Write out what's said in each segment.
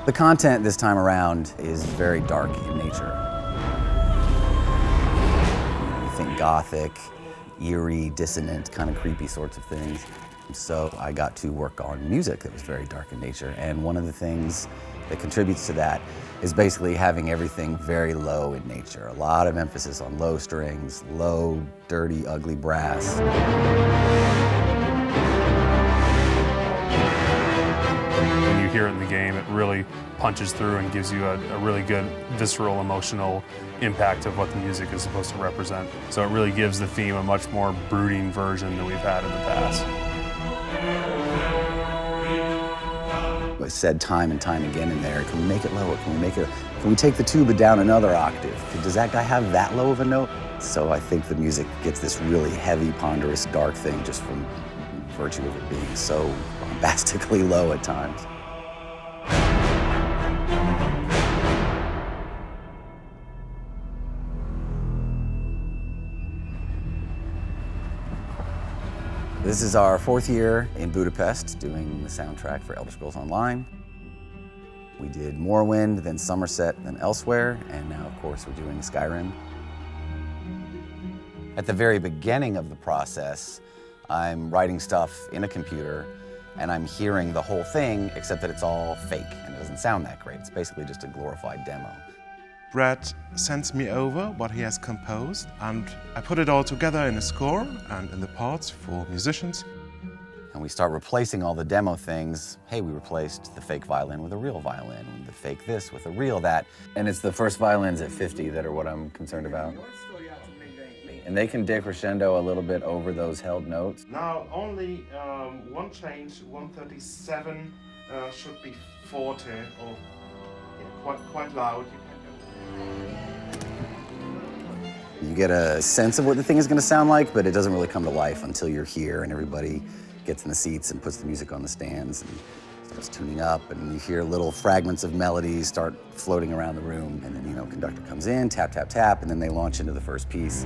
The content this time around is very dark in nature. You think gothic, eerie, dissonant, kind of creepy sorts of things. So I got to work on music that was very dark in nature, and one of the things that contributes to that is basically having everything very low in nature. A lot of emphasis on low strings, low, dirty, ugly brass. When you hear it in the game, it really punches through and gives you a really good visceral, emotional impact of what the music is supposed to represent. So it really gives the theme a much more brooding version than we've had in the past. I said time and time again in there, can we make it lower? Can we take the tuba down another octave? Does that guy have that low of a note? So I think the music gets this really heavy, ponderous, dark thing just from virtue of it being so bombastically low at times. This is our 4th year in Budapest doing the soundtrack for Elder Scrolls Online. We did Morrowind, then Somerset, then Elsewhere, and now of course we're doing Skyrim. At the very beginning of the process, I'm writing stuff in a computer and I'm hearing the whole thing, except that it's all fake and it doesn't sound that great. It's basically just a glorified demo. Brad sends me over what he has composed, and I put it all together in a score and in the parts for musicians. And we start replacing all the demo things. Hey, we replaced the fake violin with a real violin, the fake this with a real that. And it's the first violins at 50 that are what I'm concerned about. And they can decrescendo a little bit over those held notes. Now only one change, 137 should be forte, or quite loud. You get a sense of what the thing is going to sound like, but it doesn't really come to life until you're here and everybody gets in the seats and puts the music on the stands and starts tuning up, and you hear little fragments of melodies start floating around the room, and then, conductor comes in, tap, tap, tap, and then they launch into the first piece.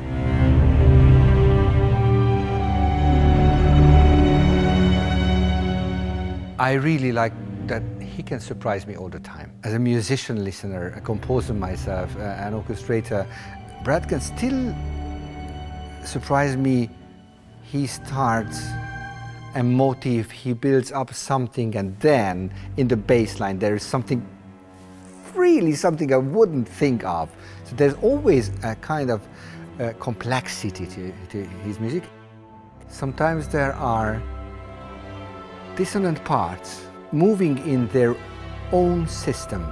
I really like that he can surprise me all the time. As a musician listener, a composer myself, an orchestrator, Brad can still surprise me. He starts a motif, he builds up something, and then in the bass line there is something I wouldn't think of. So there's always a kind of complexity to his music. Sometimes there are dissonant parts moving in their own system.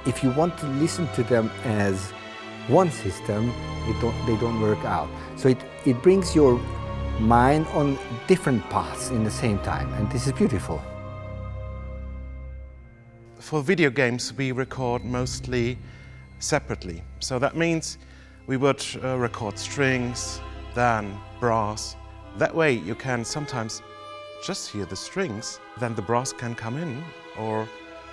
If you want to listen to them as one system, they don't work out. So it brings your mind on different paths in the same time, and this is beautiful. For video games, we record mostly separately. So that means we would record strings, then brass. That way you can sometimes just hear the strings, then the brass can come in, or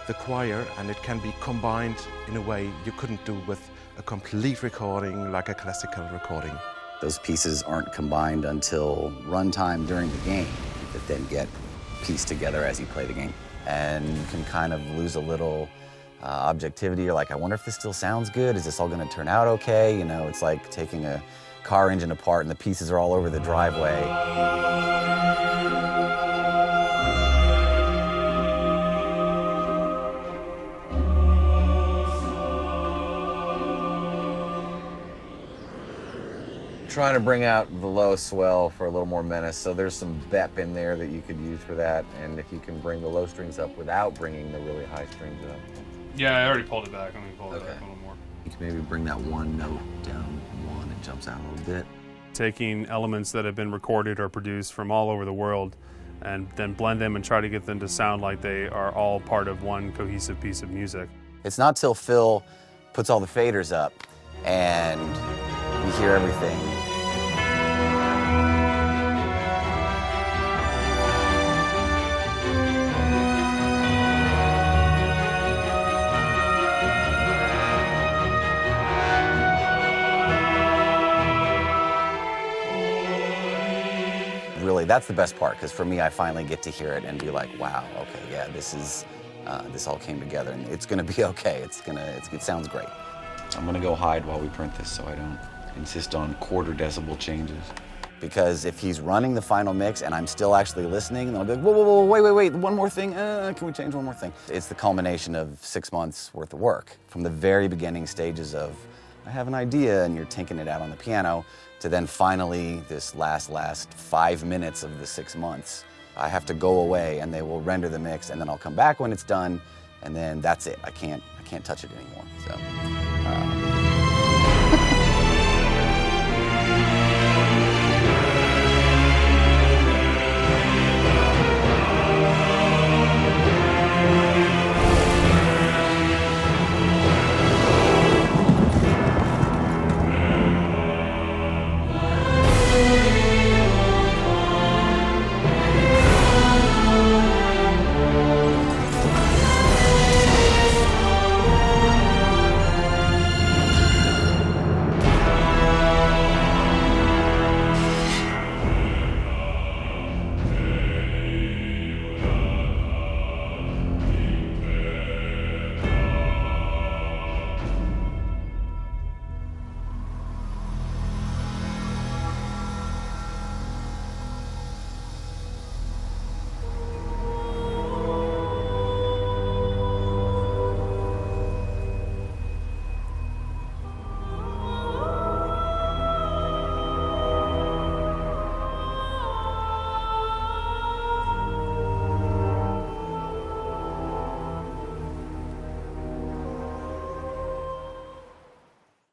the choir, and it can be combined in a way you couldn't do with a complete recording, like a classical recording. Those pieces aren't combined until runtime during the game, that then get pieced together as you play the game. And you can kind of lose a little objectivity. You're like, I wonder if this still sounds good? Is this all gonna turn out okay? It's like taking a car engine apart and the pieces are all over the driveway. Trying to bring out the low swell for a little more menace, so there's some bep in there that you could use for that, and if you can bring the low strings up without bringing the really high strings up. Yeah, I already pulled it back. I'm going to pull it back a little more. You can maybe bring that one note down one, it jumps out a little bit. Taking elements that have been recorded or produced from all over the world and then blend them and try to get them to sound like they are all part of one cohesive piece of music. It's not till Phil puts all the faders up and we hear everything. Really, that's the best part, because for me, I finally get to hear it and be like, wow, okay, yeah, this is this all came together, and it's going to be okay. It sounds great. I'm going to go hide while we print this so I don't insist on quarter decibel changes. Because if he's running the final mix and I'm still actually listening, then I'll be like, whoa, whoa, whoa, wait, one more thing. Can we change one more thing? It's the culmination of 6 months worth of work. From the very beginning stages of, I have an idea and you're tinking it out on the piano, to then finally this last 5 minutes of the 6 months. I have to go away and they will render the mix, and then I'll come back when it's done, and then that's it. I can't touch it anymore. So.